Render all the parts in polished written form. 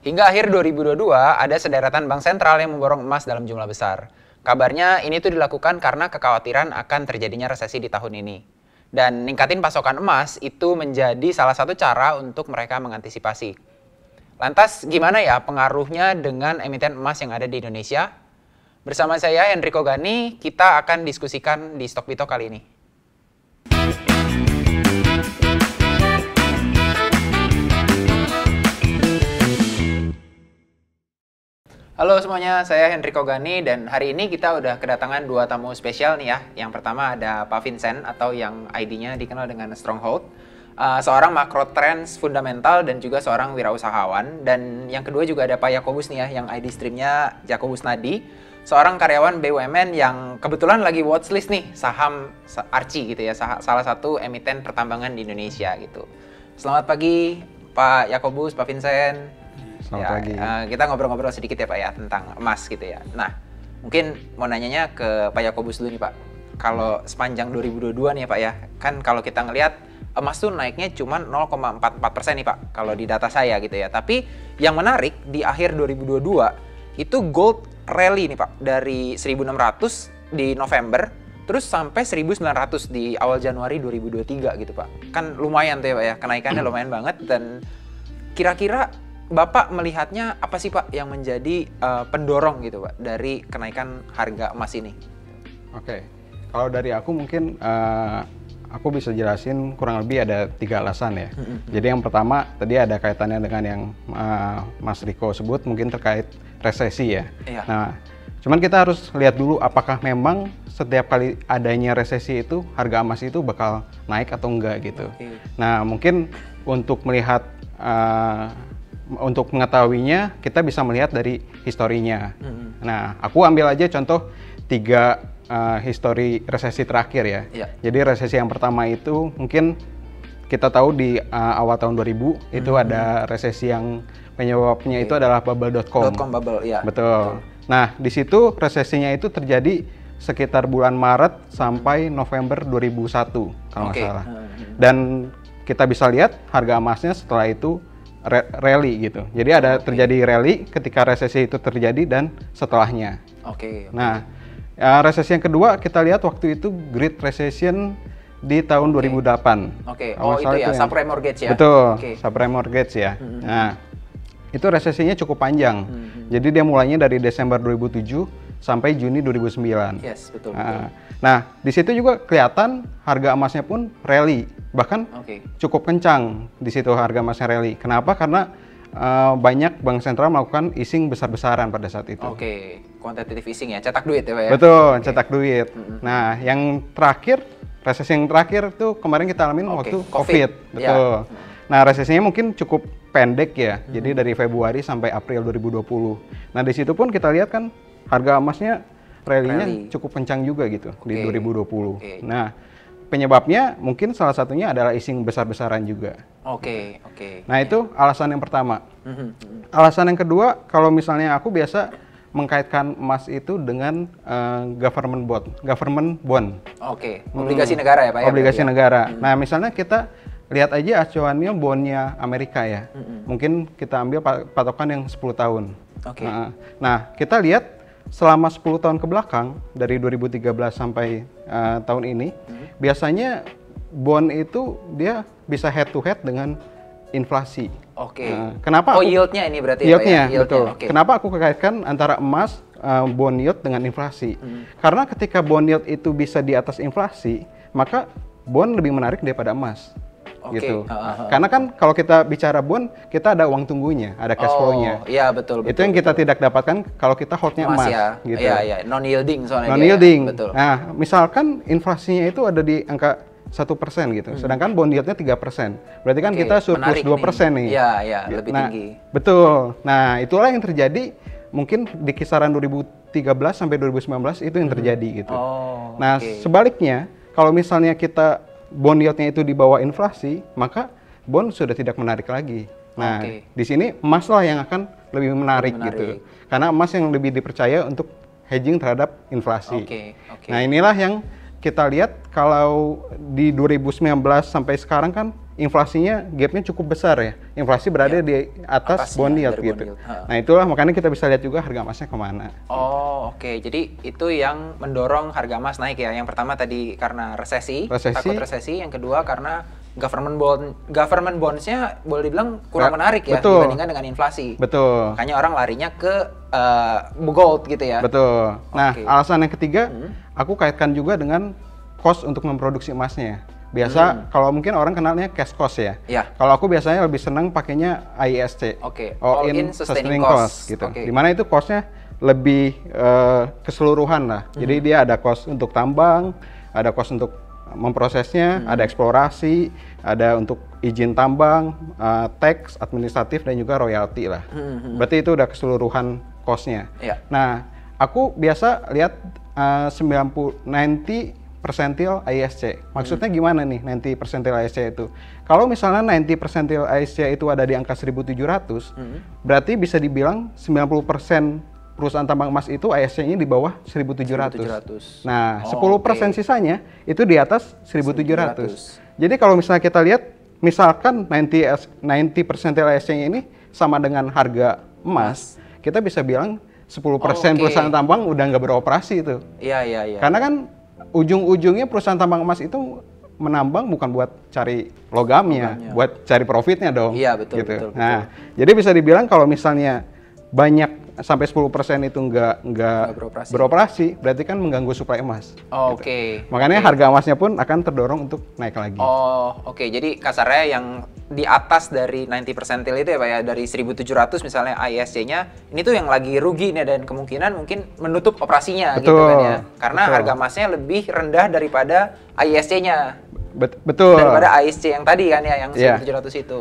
Hingga akhir 2022, ada sederetan bank sentral yang memborong emas dalam jumlah besar. Kabarnya ini tuh dilakukan karena kekhawatiran akan terjadinya resesi di tahun ini. Dan ningkatin pasokan emas itu menjadi salah satu cara untuk mereka mengantisipasi. Lantas gimana ya pengaruhnya dengan emiten emas yang ada di Indonesia? Bersama saya Enrico Gani, kita akan diskusikan di Stokbito kali ini. Halo semuanya, saya Enrico Gani dan hari ini kita udah kedatangan dua tamu spesial nih ya. Yang pertama ada Pak Vincent atau yang ID-nya dikenal dengan Stronghold, seorang makro trends fundamental dan juga seorang wirausahawan. Dan yang kedua juga ada Pak Yakobus nih ya, yang ID streamnya Jakobus Nadi, seorang karyawan BUMN yang kebetulan lagi watchlist nih saham Arci gitu ya, salah satu emiten pertambangan di Indonesia gitu. Selamat pagi Pak Yakobus, Pak Vincent. Selamat pagi. Kita ngobrol-ngobrol sedikit ya Pak ya tentang emas gitu ya. Nah, mungkin mau nanyanya ke Pak Yakobus dulu nih Pak. Kalau sepanjang 2022 nih ya Pak ya, kan kalau kita ngelihat emas tuh naiknya cuma 0,44% nih Pak, kalau di data saya gitu ya. Tapi yang menarik di akhir 2022 itu gold rally nih Pak, dari 1.600 di November terus sampai 1.900 di awal Januari 2023 gitu Pak. Kan lumayan tuh ya Pak ya, kenaikannya lumayan banget. Dan kira-kira Bapak melihatnya apa sih Pak yang menjadi pendorong gitu Pak dari kenaikan harga emas ini? Oke, kalau dari aku mungkin aku bisa jelasin kurang lebih ada 3 alasan ya. Jadi yang pertama tadi ada kaitannya dengan yang Mas Riko sebut mungkin terkait resesi ya. Iya. Nah, cuman kita harus lihat dulu apakah memang setiap kali adanya resesi itu harga emas itu bakal naik atau enggak gitu. Oke. Nah, mungkin untuk melihat untuk mengetahuinya, kita bisa melihat dari historinya. Nah, aku ambil aja contoh 3 histori resesi terakhir ya. Iya. Jadi resesi yang pertama itu mungkin kita tahu di awal tahun 2000 itu ada resesi yang penyebabnya itu adalah bubble.com. .com bubble, ya. Betul. Nah, di situ resesinya itu terjadi sekitar bulan Maret sampai November 2001 kalau nggak salah. Dan kita bisa lihat harga emasnya setelah itu rally gitu. Jadi ada terjadi rally ketika resesi itu terjadi dan setelahnya. Nah, resesi yang kedua kita lihat waktu itu Great Recession di tahun 2008. Oh itu ya, subprime mortgage ya? Betul, subprime mortgage ya. Nah, itu resesinya cukup panjang. Jadi dia mulainya dari Desember 2007 sampai Juni 2009. Yes, betul. Nah, di situ juga kelihatan harga emasnya pun rally. Bahkan cukup kencang di situ harga emasnya rally. Kenapa? Karena banyak bank sentral melakukan easing besar-besaran pada saat itu. Quantitative easing ya, cetak duit ya Pak ya? Betul, cetak duit. Nah, yang terakhir, resesi yang terakhir tuh kemarin kita alamin waktu COVID. Betul. Nah, resesinya mungkin cukup pendek ya. Jadi dari Februari sampai April 2020. Nah, di situ pun kita lihat kan harga emasnya rally-nya cukup kencang juga gitu di 2020. Nah, penyebabnya mungkin salah satunya adalah easing besar-besaran juga. Nah, itu alasan yang pertama. Alasan yang kedua, kalau misalnya aku biasa mengkaitkan emas itu dengan government bond. Obligasi negara ya Pak ya? Obligasi negara. Nah, misalnya kita lihat aja acuannya bondnya Amerika ya. Mungkin kita ambil patokan yang 10 tahun. Nah, kita lihat selama 10 tahun ke belakang, dari 2013 sampai tahun ini, biasanya bond itu dia bisa head to head dengan inflasi. Kenapa? Yieldnya ini berarti yieldnya, ya Pak ya? Betul. Kenapa aku kaitkan antara emas, bond yield dengan inflasi? Karena ketika bond yield itu bisa di atas inflasi, maka bond lebih menarik daripada emas. Gitu. Karena kan kalau kita bicara bond, kita ada uang tunggunya, ada cash flow-nya. Iya, betul. Itu yang kita tidak dapatkan kalau kita holdnya emas. Gitu. Iya, non-yielding soalnya. Non-yielding. Betul. Nah, misalkan inflasinya itu ada di angka 1% gitu, sedangkan bond yield-nya 3%. Berarti kan kita surplus 2% nih. Iya, lebih tinggi. Betul. Nah, itulah yang terjadi mungkin di kisaran 2013 sampai 2019 itu yang terjadi gitu. Nah, sebaliknya, kalau misalnya kita bond yield-nya itu di bawah inflasi, maka bond sudah tidak menarik lagi. Nah, di sini emas lah yang akan lebih menarik gitu. Karena emas yang lebih dipercaya untuk hedging terhadap inflasi. Nah, inilah yang kita lihat kalau di 2019 sampai sekarang kan inflasinya gapnya cukup besar ya. Inflasi berada di atas bond yield gitu. Nah itulah makanya kita bisa lihat juga harga emasnya kemana. Oh oke, jadi itu yang mendorong harga emas naik ya. Yang pertama tadi karena resesi, takut resesi. Yang kedua karena government bonds-nya boleh dibilang kurang menarik ya dibandingkan dengan inflasi. Betul. Makanya orang larinya ke gold gitu ya. Betul. Nah, alasan yang ketiga, aku kaitkan juga dengan cost untuk memproduksi emasnya. Biasa kalau mungkin orang kenalnya cash cost ya. Kalau aku biasanya lebih senang pakainya AISC. All in sustaining cost gitu. Dimana itu cost-nya lebih keseluruhan lah. Jadi dia ada cost untuk tambang, ada cost untuk memprosesnya, ada eksplorasi, ada untuk izin tambang, tax, administratif dan juga royalti lah. Berarti itu udah keseluruhan cost-nya. Nah, aku biasa lihat 90 persentil ISC. Maksudnya gimana nih 90 persentil ISC itu? Kalau misalnya 90 persentil ISC itu ada di angka 1.700, berarti bisa dibilang 90% perusahaan tambang emas itu ISC-nya di bawah 1.700. Nah, 10% sisanya itu di atas 1.700. Jadi kalau misalnya kita lihat, misalkan 90 persentil ISC-nya ini sama dengan harga emas, kita bisa bilang 10% perusahaan tambang udah nggak beroperasi itu. Iya. Karena kan ujung-ujungnya perusahaan tambang emas itu menambang bukan buat cari logamnya, buat cari profitnya dong. Iya, betul, gitu. betul. Nah, jadi bisa dibilang kalau misalnya banyak sampai 10% itu nggak beroperasi, berarti kan mengganggu suplai emas. Makanya harga emasnya pun akan terdorong untuk naik lagi. Jadi kasarnya yang di atas dari 90 persentil itu ya Pak ya, dari 1.700 misalnya ISC-nya, ini tuh yang lagi rugi nih dan kemungkinan mungkin menutup operasinya gitu kan ya. Karena harga emasnya lebih rendah daripada ISC-nya. Betul. Daripada ISC yang tadi kan ya, yang 1.700 itu.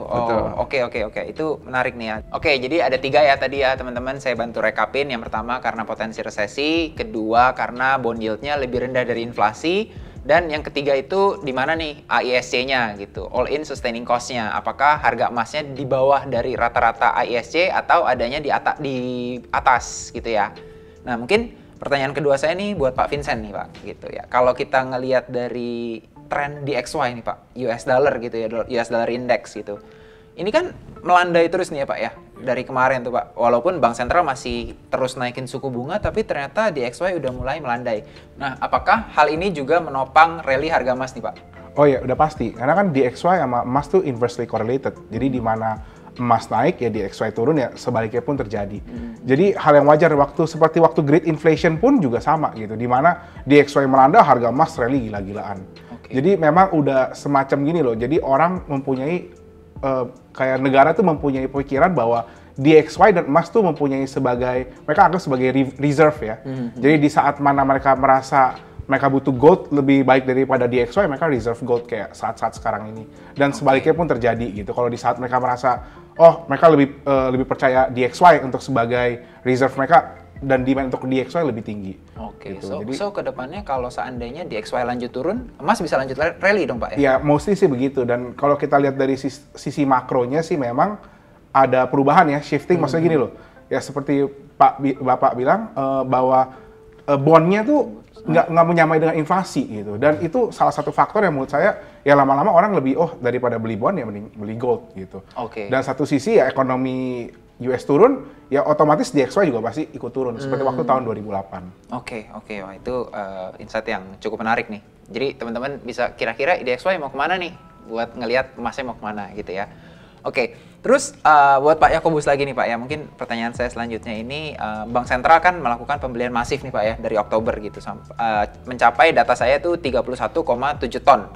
Oke. Itu menarik nih ya. Oke, jadi ada 3 ya tadi ya teman-teman, saya bantu rekapin. Yang pertama karena potensi resesi, kedua karena bond yield-nya lebih rendah dari inflasi, dan yang ketiga itu di mana nih AISC-nya gitu, all in sustaining cost-nya. Apakah harga emasnya di bawah dari rata-rata ISC atau adanya di atas gitu ya. Nah, mungkin pertanyaan kedua saya nih buat Pak Vincent nih Pak gitu ya. Kalau kita ngelihat dari tren DXY nih Pak, US dollar gitu ya, US dollar index gitu. Ini kan melandai terus nih ya Pak ya, dari kemarin tuh Pak. Walaupun Bank Sentral masih terus naikin suku bunga, tapi ternyata DXY udah mulai melandai. Nah, apakah hal ini juga menopang rally harga emas nih Pak? Oh ya, udah pasti. Karena kan DXY sama emas tuh inversely correlated. Jadi di mana emas naik ya DXY turun ya sebaliknya pun terjadi. Jadi hal yang wajar seperti waktu Great Inflation pun juga sama gitu. Di mana DXY melanda, harga emas rally gila-gilaan. Jadi memang udah semacam gini loh. Jadi orang mempunyai kayak negara tuh mempunyai pikiran bahwa DXY dan emas tuh mempunyai mereka anggap sebagai reserve ya. Jadi di saat mana mereka merasa mereka butuh gold lebih baik daripada DXY, mereka reserve gold kayak saat-saat sekarang ini. Dan sebaliknya pun terjadi gitu. Kalau di saat mereka merasa mereka lebih percaya DXY untuk sebagai reserve mereka, dan demand untuk DXY lebih tinggi. Gitu. So ke depannya kalau seandainya DXY lanjut turun, emas bisa lanjut rally dong Pak ya? Ya, mostly sih begitu. Dan kalau kita lihat dari sisi makronya sih memang ada perubahan ya, shifting. Maksudnya gini loh, ya seperti Bapak bilang bahwa bondnya tuh nggak menyamai dengan inflasi gitu. Dan itu salah satu faktor yang menurut saya ya lama-lama orang lebih daripada beli bond ya mending beli gold gitu. Dan satu sisi ya ekonomi US turun, ya otomatis DXY juga pasti ikut turun, seperti waktu tahun 2008. Oke. Wah itu insight yang cukup menarik nih. Jadi teman-teman bisa kira-kira DXY mau kemana nih? Buat ngelihat emasnya mau kemana gitu ya. Oke, terus buat Pak Yakobus lagi nih Pak ya, mungkin pertanyaan saya selanjutnya ini, Bank Sentral kan melakukan pembelian masif nih Pak ya, dari Oktober gitu, mencapai data saya tuh 31,7 ton.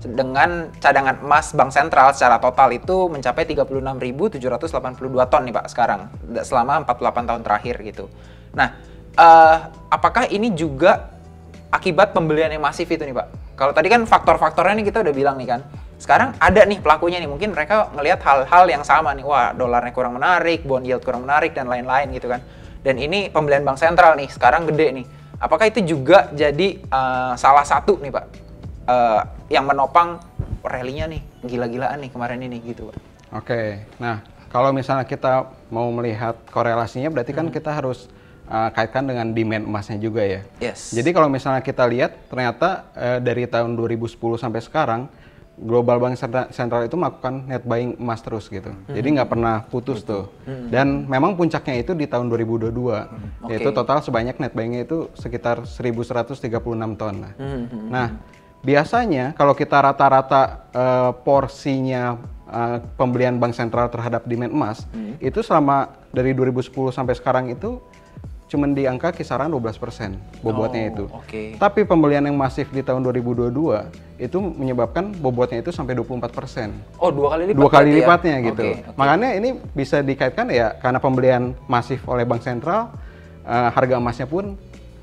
Dengan cadangan emas Bank Sentral secara total itu mencapai 36.782 ton nih Pak sekarang, selama 48 tahun terakhir gitu. Nah, apakah ini juga akibat pembelian yang masif itu nih Pak? Kalau tadi kan faktor-faktornya nih kita udah bilang nih kan, sekarang ada nih pelakunya nih, mungkin mereka ngelihat hal-hal yang sama nih, wah dolarnya kurang menarik, bond yield kurang menarik, dan lain-lain gitu kan. Dan ini pembelian Bank Sentral nih, sekarang gede nih. Apakah itu juga jadi salah satu nih Pak, yang menopang rally-nya nih, gila-gilaan nih kemarin ini gitu Pak? Oke, nah kalau misalnya kita mau melihat korelasinya, berarti kan kita harus kaitkan dengan demand emasnya juga ya. Yes. Jadi kalau misalnya kita lihat, ternyata dari tahun 2010 sampai sekarang, global bank sentral itu melakukan net buying emas terus gitu. Jadi nggak pernah putus tuh. Dan memang puncaknya itu di tahun 2022, yaitu total sebanyak net buyingnya itu sekitar 1.136 ton. Nah, biasanya kalau kita rata-rata porsinya pembelian bank sentral terhadap demand emas, itu selama dari 2010 sampai sekarang itu cuman di angka kisaran 12% bobotnya itu. Tapi pembelian yang masif di tahun 2022 itu menyebabkan bobotnya itu sampai 24%. Oh, dua kali lipat. Dua kali lipatnya ya? Gitu. Makanya ini bisa dikaitkan ya karena pembelian masif oleh bank sentral, harga emasnya pun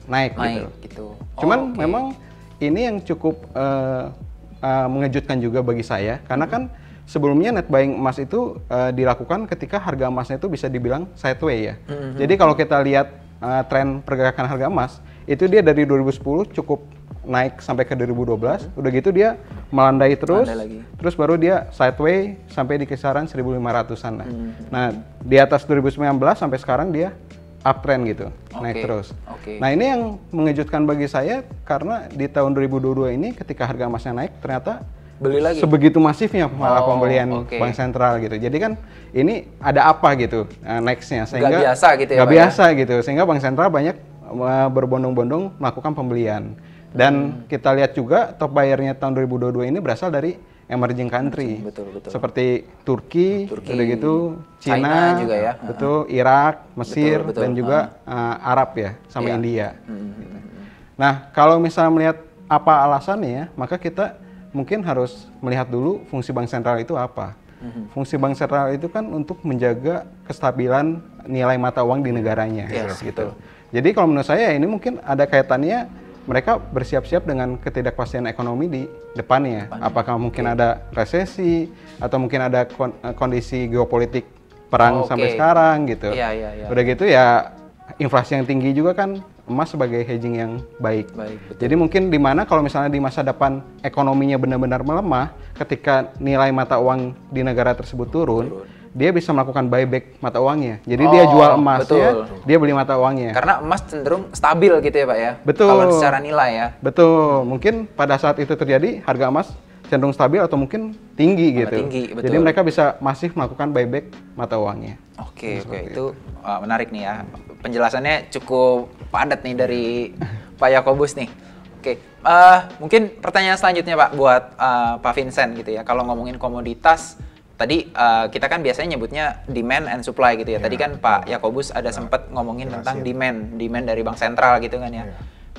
naik gitu. Cuman memang ini yang cukup mengejutkan juga bagi saya karena kan sebelumnya net buying emas itu dilakukan ketika harga emasnya itu bisa dibilang sideways ya. Jadi kalau kita lihat tren pergerakan harga emas itu dia dari 2010 cukup naik sampai ke 2012, udah gitu dia melandai terus, terus baru dia sideways sampai di kisaran 1.500-an lah. Nah di atas 2019 sampai sekarang dia uptrend gitu, naik terus. Nah ini yang mengejutkan bagi saya karena di tahun 2022 ini ketika harga emasnya naik ternyata beli lagi. Sebegitu masifnya malah pembelian bank sentral gitu. Jadi kan ini ada apa gitu nextnya sehingga nggak biasa gitu ya. Nggak biasa gitu sehingga bank sentral banyak berbondong-bondong melakukan pembelian. Dan kita lihat juga top buyer-nya tahun 2022 ini berasal dari emerging country. Seperti Turki, udah gitu Cina juga ya. Betul, Irak, Mesir dan juga Arab ya sama India. Nah, kalau misalnya melihat apa alasannya, maka kita mungkin harus melihat dulu fungsi bank sentral itu apa. Fungsi bank sentral itu kan untuk menjaga kestabilan nilai mata uang di negaranya, gitu. Jadi kalau menurut saya ini mungkin ada kaitannya mereka bersiap-siap dengan ketidakpastian ekonomi di depannya. Apakah mungkin ada resesi atau mungkin ada kondisi geopolitik perang sampai sekarang gitu. Udah gitu ya inflasi yang tinggi juga kan emas sebagai hedging yang baik. Jadi mungkin di mana kalau misalnya di masa depan ekonominya benar-benar melemah, ketika nilai mata uang di negara tersebut turun, dia bisa melakukan buyback mata uangnya. Jadi dia jual emasnya, dia beli mata uangnya. Karena emas cenderung stabil gitu ya Pak ya? Betul. Kalau secara nilai ya? Betul. Mungkin pada saat itu terjadi harga emas cenderung stabil atau mungkin tinggi gitu. Jadi mereka bisa masif melakukan buyback mata uangnya. Oke, itu menarik nih ya. Penjelasannya cukup padat nih dari Pak Yakobus nih. Oke, mungkin pertanyaan selanjutnya Pak buat Pak Vincent gitu ya. Kalau ngomongin komoditas, tadi kita kan biasanya nyebutnya demand and supply gitu ya. Tadi kan Pak Yakobus ada sempat ngomongin tentang demand dari bank sentral gitu kan ya.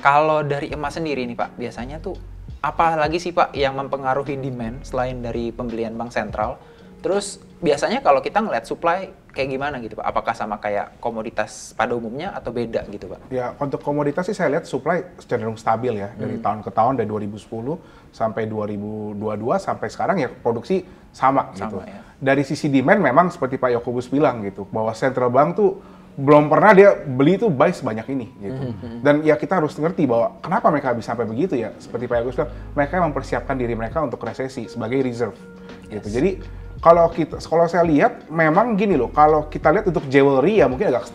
Kalau dari emas sendiri nih Pak, biasanya tuh apa lagi sih Pak yang mempengaruhi demand selain dari pembelian bank sentral? Terus biasanya kalau kita ngeliat supply kayak gimana gitu Pak? Apakah sama kayak komoditas pada umumnya atau beda gitu Pak? Ya untuk komoditas sih saya lihat supply cenderung stabil ya dari tahun ke tahun dari 2010 sampai 2022 sampai sekarang ya produksi sama gitu. Ya. Dari sisi demand memang seperti Pak Yakobus bilang gitu bahwa central bank tuh belum pernah dia beli tuh buy sebanyak ini gitu. Dan ya kita harus ngerti bahwa kenapa mereka bisa sampai begitu ya. Seperti Pak Yakobus bilang, mereka mempersiapkan diri mereka untuk resesi sebagai reserve gitu. Jadi kalau saya lihat memang gini loh, kalau kita lihat untuk jewelry ya mungkin agak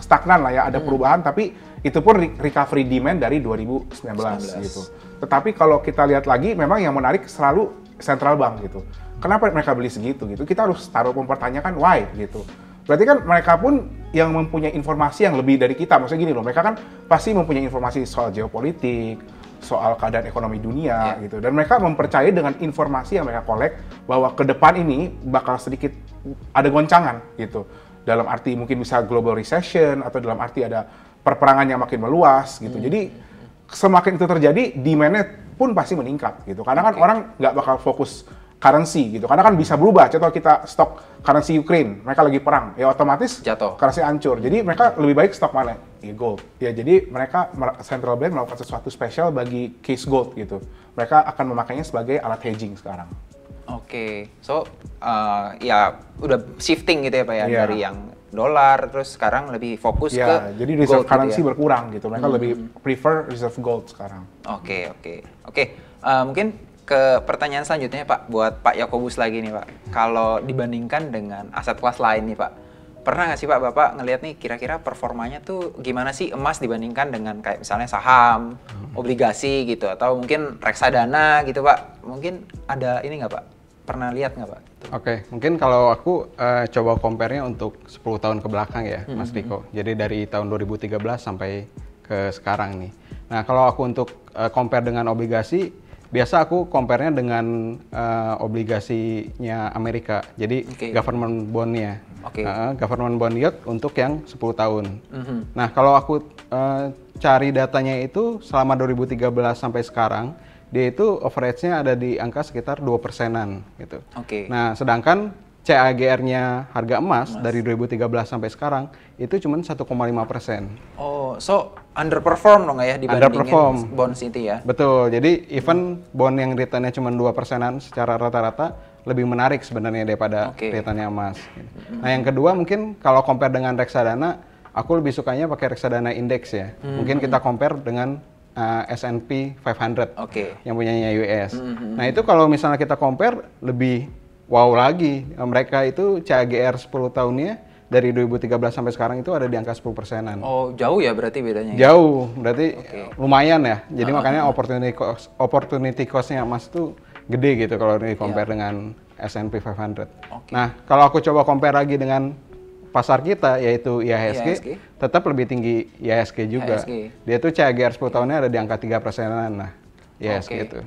stagnan lah ya, ada perubahan tapi itu pun recovery demand dari 2019 gitu. Tetapi kalau kita lihat lagi memang yang menarik selalu central bank gitu. Kenapa mereka beli segitu gitu? Kita harus mempertanyakan why gitu. Berarti kan mereka pun yang mempunyai informasi yang lebih dari kita. Maksudnya gini loh, mereka kan pasti mempunyai informasi soal geopolitik, soal keadaan ekonomi dunia gitu, dan mereka mempercayai dengan informasi yang mereka kolek bahwa ke depan ini bakal sedikit ada goncangan gitu, dalam arti mungkin bisa global recession atau dalam arti ada perperangan yang makin meluas gitu. Jadi semakin itu terjadi demand-nya pun pasti meningkat gitu, karena kan orang nggak bakal fokus currency gitu, karena kan bisa berubah. Contoh kita stok currency Ukraine, mereka lagi perang, ya otomatis jatuh, currency hancur. Jadi mereka lebih baik stok mana? Ya gold. Ya jadi mereka central bank melakukan sesuatu spesial bagi case gold gitu. Mereka akan memakainya sebagai alat hedging sekarang. So ya udah shifting gitu ya Pak ya, dari yang dolar terus sekarang lebih fokus ke jadi reserve gold currency gitu ya? berkurang gitu. Mereka lebih prefer reserve gold sekarang. Mungkin ke pertanyaan selanjutnya Pak, buat Pak Yakobus lagi nih Pak. Kalau dibandingkan dengan aset kelas lain nih Pak, pernah nggak sih Pak Bapak ngelihat nih kira-kira performanya tuh gimana sih emas dibandingkan dengan kayak misalnya saham, obligasi gitu, atau mungkin reksadana gitu Pak? Mungkin ada ini nggak Pak? Pernah lihat nggak Pak? Oke, mungkin kalau aku coba compare-nya untuk 10 tahun ke belakang ya, Mas Riko. Jadi dari tahun 2013 sampai ke sekarang nih. Nah, kalau aku untuk compare dengan obligasi, biasa aku compare-nya dengan obligasinya Amerika. Jadi government bond-nya. Government bond yield untuk yang 10 tahun. Nah, kalau aku cari datanya itu selama 2013 sampai sekarang, dia itu average-nya ada di angka sekitar 2%-an gitu. Nah, sedangkan CAGR-nya harga emas dari 2013 sampai sekarang itu cuma 1,5%. Oh, so underperform dong ya dibandingin bonds itu ya? Betul, jadi even bond yang return-nya cuma 2%-an secara rata-rata lebih menarik sebenarnya daripada return-nya emas. Nah, yang kedua mungkin kalau compare dengan reksadana, aku lebih sukanya pakai reksadana indeks ya. Mungkin kita compare dengan S&P 500 yang punyanya US. Nah, itu kalau misalnya kita compare lebih wow lagi. Mereka itu CAGR 10 tahunnya dari 2013 sampai sekarang itu ada di angka 10%-an. Oh, jauh ya berarti bedanya? Jauh, berarti lumayan ya. Jadi makanya opportunity cost-nya emas itu gede gitu kalau di compare dengan S&P 500. Nah, kalau aku coba compare lagi dengan pasar kita yaitu IHSG, tetap lebih tinggi IHSG juga. Dia tuh CAGR 10 tahunnya ada di angka 3%-an lah IHSG itu.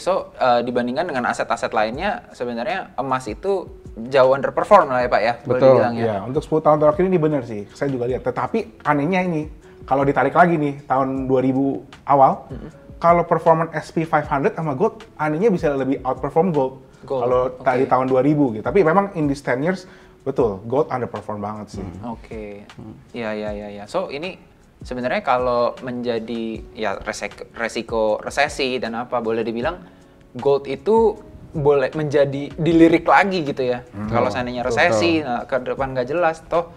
So dibandingkan dengan aset-aset lainnya sebenarnya emas itu jauh underperform lah ya Pak ya? Betul. Ya, untuk 10 tahun terakhir ini benar sih, saya juga lihat. Tetapi anehnya ini, kalau ditarik lagi nih tahun 2000 awal, kalau performance SP 500 sama gold, anehnya bisa lebih outperform gold. Kalau tadi tahun 2000 gitu. Tapi memang in these 10 years, betul, gold underperform banget sih. Iya. So ini sebenarnya kalau menjadi ya resiko resesi dan apa boleh dibilang gold itu boleh menjadi dilirik lagi gitu ya. Kalau seandainya resesi, nah, ke depan nggak jelas, toh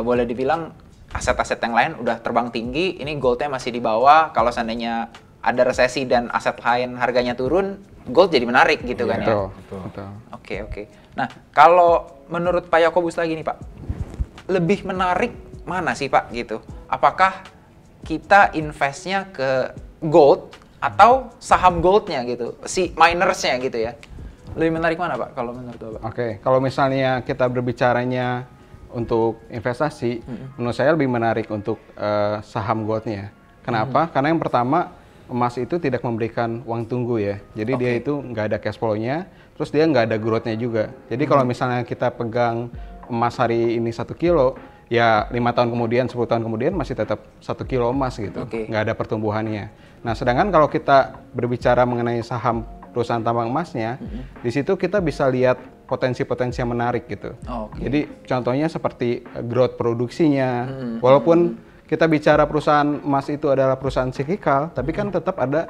boleh dibilang aset-aset yang lain udah terbang tinggi, ini goldnya masih di bawah. Kalau seandainya ada resesi dan aset lain harganya turun, gold jadi menarik gitu kan ya. Betul. Oke. Nah, kalau menurut Pak Yakobus lagi nih Pak, lebih menarik mana sih Pak gitu? Apakah kita investnya ke gold atau saham goldnya gitu, si minersnya gitu ya? Lebih menarik mana Pak kalau menurut Bapak? Oke, kalau misalnya kita berbicaranya untuk investasi, menurut saya lebih menarik untuk saham goldnya. Kenapa? Karena yang pertama, emas itu tidak memberikan uang tunggu ya. Jadi dia itu nggak ada cash flow-nya, terus dia nggak ada growth-nya juga. Jadi kalau misalnya kita pegang emas hari ini 1 kilo, ya 5 tahun kemudian, 10 tahun kemudian masih tetap 1 kilo emas gitu. Nggak ada pertumbuhannya. Nah, sedangkan kalau kita berbicara mengenai saham perusahaan tambang emasnya, di situ kita bisa lihat potensi-potensi yang menarik gitu. Jadi contohnya seperti growth produksinya, walaupun kita bicara perusahaan emas itu adalah perusahaan siklikal, tapi kan tetap ada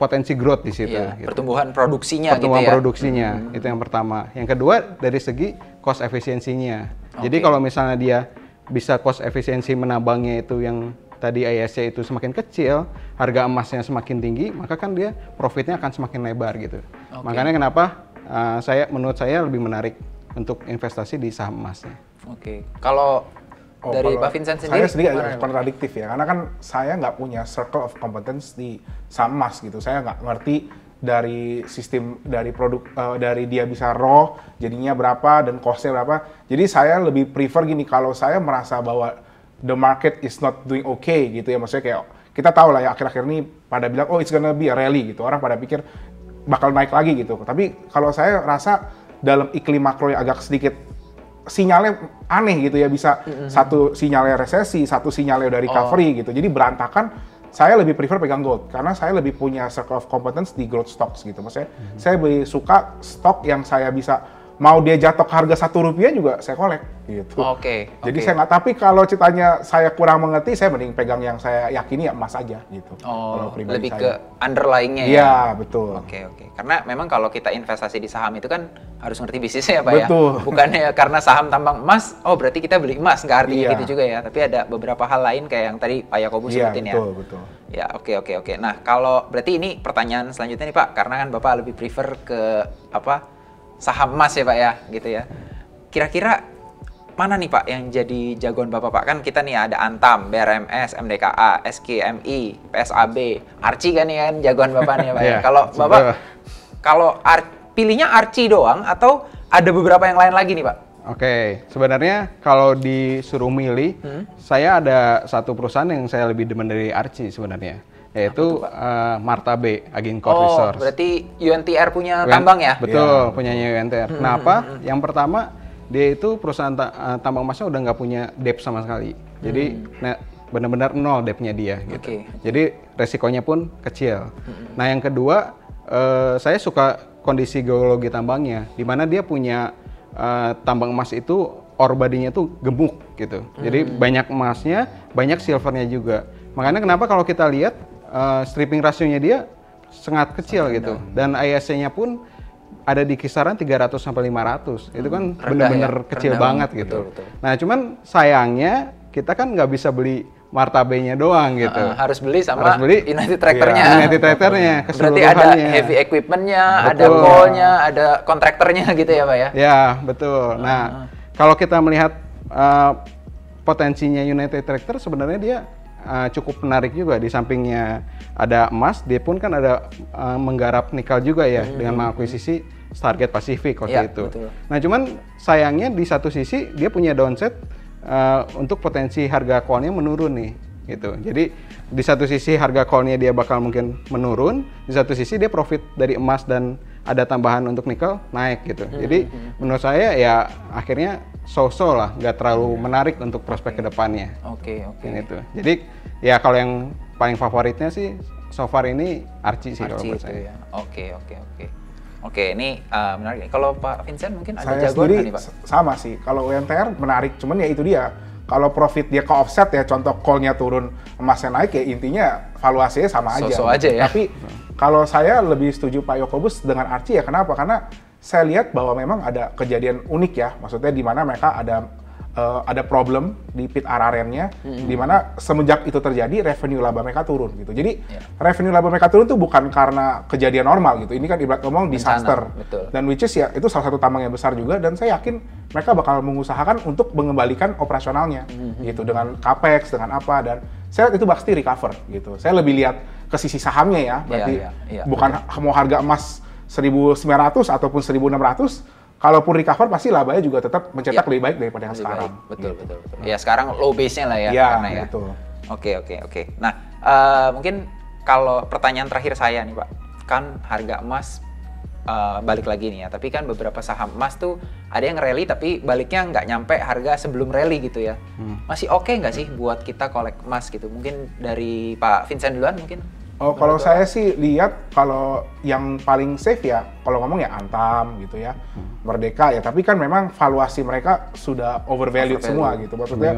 potensi growth di situ. Gitu. Pertumbuhan produksinya pertumbuhan gitu ya? Produksinya, itu yang pertama. Yang kedua, dari segi cost efisiensinya. Jadi kalau misalnya dia bisa cost efisiensi menambangnya itu yang tadi ISC itu semakin kecil, harga emasnya semakin tinggi, maka kan dia profitnya akan semakin lebar gitu. Makanya kenapa menurut saya lebih menarik untuk investasi di saham emasnya. Kalau dari Pak Vincent sendiri? Saya sedikit agak kontradiktif ya, karena kan saya nggak punya circle of competence di saham emas gitu. Saya nggak ngerti dari sistem, dari produk, dari dia bisa raw, jadinya berapa, dan cost-nya berapa. Jadi saya lebih prefer gini, kalau saya merasa bahwa the market is not doing okay gitu ya, maksudnya kayak kita tahu lah ya akhir-akhir ini pada bilang, oh it's gonna be a rally gitu. Orang pada pikir bakal naik lagi gitu. Tapi kalau saya rasa dalam iklim makro yang agak sedikit sinyalnya aneh gitu ya, bisa satu sinyalnya resesi, satu sinyalnya udah recovery gitu. Jadi berantakan, saya lebih prefer pegang gold karena saya lebih punya circle of competence di growth stocks gitu. Maksudnya saya lebih suka stok yang saya bisa, mau dia jatuh ke harga Rp1 juga saya collect gitu. Jadi saya nggak, tapi kalau ceritanya saya kurang mengerti, saya mending pegang yang saya yakini ya emas aja gitu. Lebih ke underlying-nya ya? Iya, betul. Karena memang kalau kita investasi di saham itu kan harus ngerti bisnisnya ya Pak betul. Ya? Bukannya karena saham tambang emas, oh berarti kita beli emas, nggak artinya gitu juga ya. Tapi ada beberapa hal lain kayak yang tadi Pak Yakobus sebutin ya? Betul. Ya, oke. Nah, kalau berarti ini pertanyaan selanjutnya nih Pak, karena kan Bapak lebih prefer ke saham emas ya Pak ya, gitu ya. Kira-kira mana nih Pak yang jadi jagoan Bapak Pak? Kan kita nih ada Antam, BRMS, MDKA, SKMI, PSAB, Archie kan ya kan jagoan Bapak nih Pak. Kalau Bapak pilihnya Archie doang atau ada beberapa yang lain lagi nih Pak? Oke, sebenarnya kalau disuruh milih, saya ada satu perusahaan yang saya lebih demen dari Archie sebenarnya, yaitu Marta B, Agincourt Resource. Berarti UNTR punya tambang ya? Betul, punyanya UNTR. Kenapa? Yang pertama, dia itu perusahaan tambang emasnya udah nggak punya debt sama sekali. Jadi benar-benar nol debt-nya dia. Gitu. Jadi resikonya pun kecil. Nah yang kedua, saya suka kondisi geologi tambangnya, di mana dia punya tambang emas itu ore body-nya tuh gemuk gitu. Jadi banyak emasnya, banyak silvernya juga. Makanya kenapa kalau kita lihat stripping rasionya dia sangat kecil gitu. Dan ISC-nya pun ada di kisaran 300 sampai 500. Itu kan benar-benar kecil banget gitu. Betul. Nah, cuman sayangnya kita kan nggak bisa beli Marta B-nya doang gitu. Harus beli United Tractor-nya. United Tractor-nya Berarti ada heavy equipment-nya, ada coal-nya, ada kontraktornya gitu ya Pak ya? Ya, betul. Nah, kalau kita melihat potensinya United Tractor sebenarnya dia cukup menarik juga. Di sampingnya ada emas, dia pun kan ada menggarap nikel juga ya dengan mengakuisisi Stargate Pacific waktu itu. Betul. Nah cuman sayangnya di satu sisi dia punya downside untuk potensi harga coal-nya menurun nih gitu. Jadi di satu sisi harga coal-nya dia bakal mungkin menurun, di satu sisi dia profit dari emas dan ada tambahan untuk nikel naik gitu. Jadi menurut saya ya akhirnya so-so lah, nggak terlalu menarik untuk prospek kedepannya. Oke. Gitu. Jadi ya kalau yang paling favoritnya sih so far ini Archie sih kalau menurut saya. Ya. Oke, ini menarik. Kalau Pak Vincent mungkin ada saya jagoan sendiri nih Pak? Sama sih. Kalau UNTR menarik, cuman ya itu dia. Kalau profit dia ke offset ya, contoh call-nya turun, emasnya naik ya intinya valuasinya sama aja. So-so aja ya. Tapi kalau saya lebih setuju Pak Yakobus dengan Archie ya. Kenapa? Karena saya lihat bahwa memang ada kejadian unik ya. Maksudnya di mana mereka ada problem di pit RRN-nya, di mana semenjak itu terjadi revenue laba mereka turun gitu. Jadi revenue laba mereka turun tuh bukan karena kejadian normal gitu. Ini kan ibarat ngomong disaster. Dan which is ya itu salah satu tambang yang besar juga, dan saya yakin mereka bakal mengusahakan untuk mengembalikan operasionalnya gitu dengan capex, dengan apa, dan saya lihat itu pasti recover gitu. Saya lebih lihat ke sisi sahamnya ya, berarti bukan mau harga emas 1.900 ataupun 1.600. Kalaupun recover pasti labanya juga tetap mencetak lebih baik daripada yang sekarang. Betul. Ya sekarang low base-nya lah ya. Iya, betul. Oke. Nah, mungkin kalau pertanyaan terakhir saya nih Pak, kan harga emas balik lagi nih ya, tapi kan beberapa saham emas tuh ada yang rally tapi baliknya nggak nyampe harga sebelum rally gitu ya. Masih oke nggak sih buat kita kolek emas gitu? Mungkin dari Pak Vincent duluan mungkin? Oh, kalau saya sih lihat kalau yang paling safe ya, kalau ngomong ya Antam gitu ya, Merdeka ya, tapi kan memang valuasi mereka sudah overvalued semua gitu, maksudnya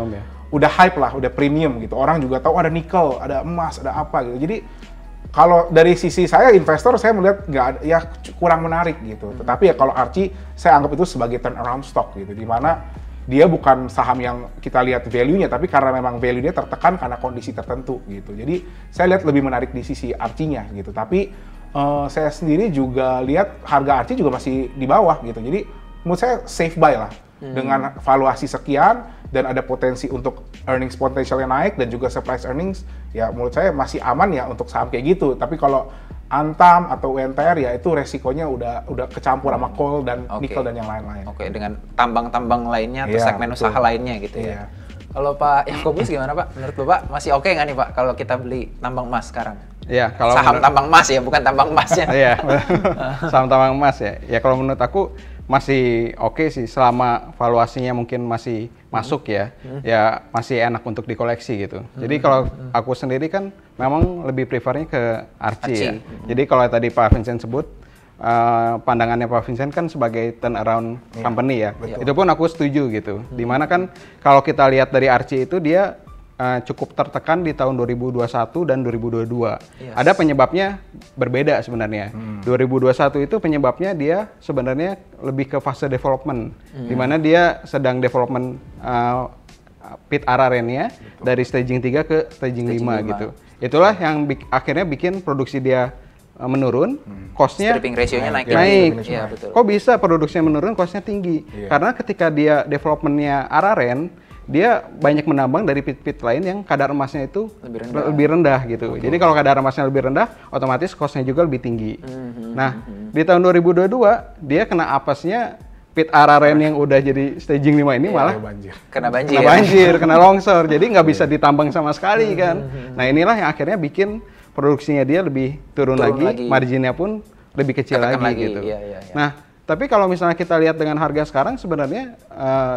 udah hype lah, udah premium gitu, orang juga tahu ada nikel, ada emas, ada apa gitu. Jadi kalau dari sisi saya investor, saya melihat nggak ada, ya kurang menarik gitu. Tetapi ya kalau Archie, saya anggap itu sebagai turnaround stock gitu, di mana dia bukan saham yang kita lihat value-nya, tapi karena memang value-nya tertekan karena kondisi tertentu gitu. Jadi saya lihat lebih menarik di sisi Archie-nya gitu. Tapi saya sendiri juga lihat harga Archie juga masih di bawah gitu. Jadi menurut saya safe buy lah. Dengan valuasi sekian dan ada potensi untuk earnings potential yang naik dan juga surprise earnings, ya menurut saya masih aman ya untuk saham kayak gitu. Tapi kalau Antam atau UNTR ya itu resikonya udah kecampur sama coal dan nikel dan yang lain-lain. Dengan tambang-tambang lainnya atau segmen usaha lainnya gitu ya. Kalau Pak Yakobus gimana Pak? Menurut Bapak masih oke nggak nih Pak kalau kita beli tambang emas sekarang? Ya, kalau saham tambang emas ya, bukan tambang emasnya. Iya, saham tambang emas ya. Ya kalau menurut aku masih oke sih selama valuasinya mungkin masih masuk ya. Ya masih enak untuk dikoleksi gitu. Jadi kalau aku sendiri kan memang lebih prefernya ke Archie ya. Jadi kalau tadi Pak Vincent sebut pandangannya Pak Vincent kan sebagai turnaround company ya. Itu pun aku setuju gitu. Dimana kan kalau kita lihat dari Archie itu dia cukup tertekan di tahun 2021 dan 2022. Ada penyebabnya berbeda sebenarnya. 2021 itu penyebabnya dia sebenarnya lebih ke fase development, di mana dia sedang development pit RRN-nya dari staging 3 ke staging 5 gitu. Itulah yang akhirnya bikin produksi dia menurun, cost-nya Stripping ratio-nya naik. naik. Iya, betul. Kok bisa produksinya menurun, cost-nya tinggi? Iya. Karena ketika dia development-nya araren, dia banyak menambang dari pit-pit lain yang kadar emasnya itu lebih rendah gitu. Jadi kalau kadar emasnya lebih rendah, otomatis cost-nya juga lebih tinggi. Nah, di tahun 2022 dia kena apesnya pit araren yang udah jadi staging 5 ini malah banjir. Kena banjir. kena banjir, kena longsor. Jadi nggak bisa ditambang sama sekali kan. Nah, inilah yang akhirnya bikin produksinya dia lebih turun lagi, marginnya pun lebih kecil lagi gitu. Iya. Nah, tapi kalau misalnya kita lihat dengan harga sekarang sebenarnya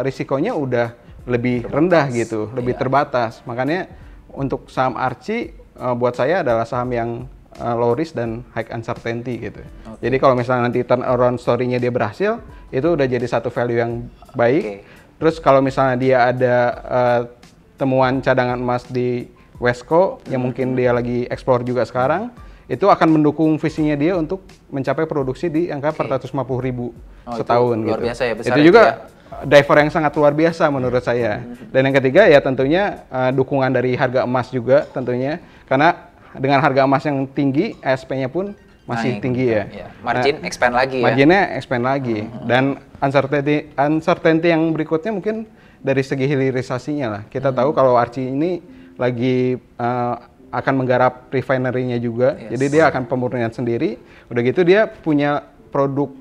risikonya udah lebih rendah gitu, lebih terbatas. Makanya untuk saham Archie buat saya adalah saham yang low risk dan high uncertainty gitu. Jadi kalau misalnya nanti turnaround story-nya dia berhasil, itu udah jadi satu value yang baik. Terus kalau misalnya dia ada temuan cadangan emas di Westco yang mungkin dia lagi explore juga sekarang, itu akan mendukung visinya dia untuk mencapai produksi di angka 450.000 setahun luar gitu. biasa ya, besar itu juga diver yang sangat luar biasa menurut saya. Dan yang ketiga ya tentunya dukungan dari harga emas juga tentunya, karena dengan harga emas yang tinggi, ASP-nya pun masih tinggi ya. Margin expand lagi ya. Marginnya expand lagi. Dan uncertainty yang berikutnya mungkin dari segi hilirisasinya lah. Kita tahu kalau Archie ini lagi akan menggarap refinery-nya juga. Jadi dia akan pemurnian sendiri. Udah gitu dia punya produk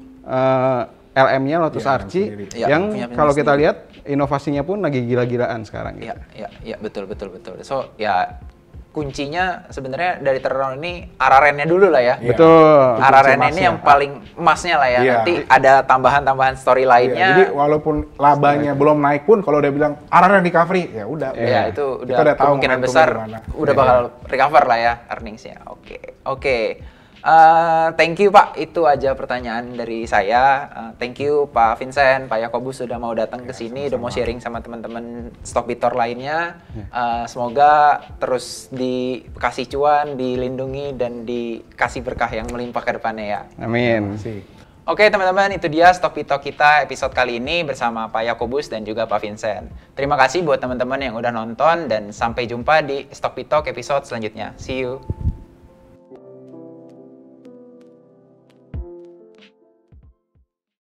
LM-nya Lotus Archie yang kalau kita lihat inovasinya pun lagi gila-gilaan sekarang gitu. Iya, betul. So, ya kuncinya sebenarnya dari turnaround ini ararennya dulu lah ya. Betul. Ararennya ini yang paling emasnya lah ya. Nanti ada tambahan-tambahan story lainnya. Jadi walaupun labanya belum naik pun kalau udah bilang araren recovery, ya udah. Ya itu udah kemungkinan besar udah bakal recover lah ya earnings-nya. Oke. Thank you Pak, itu aja pertanyaan dari saya. Thank you Pak Vincent, Pak Yakobus sudah mau datang ke sini, udah mau sharing sama teman-teman Stockbitor lainnya. Semoga terus dikasih cuan, dilindungi dan dikasih berkah yang melimpah ke depannya ya. Amin. Oke teman-teman, itu dia Stockbitor kita episode kali ini bersama Pak Yakobus dan juga Pak Vincent. Terima kasih buat teman-teman yang udah nonton dan sampai jumpa di Stockbitor episode selanjutnya. See you.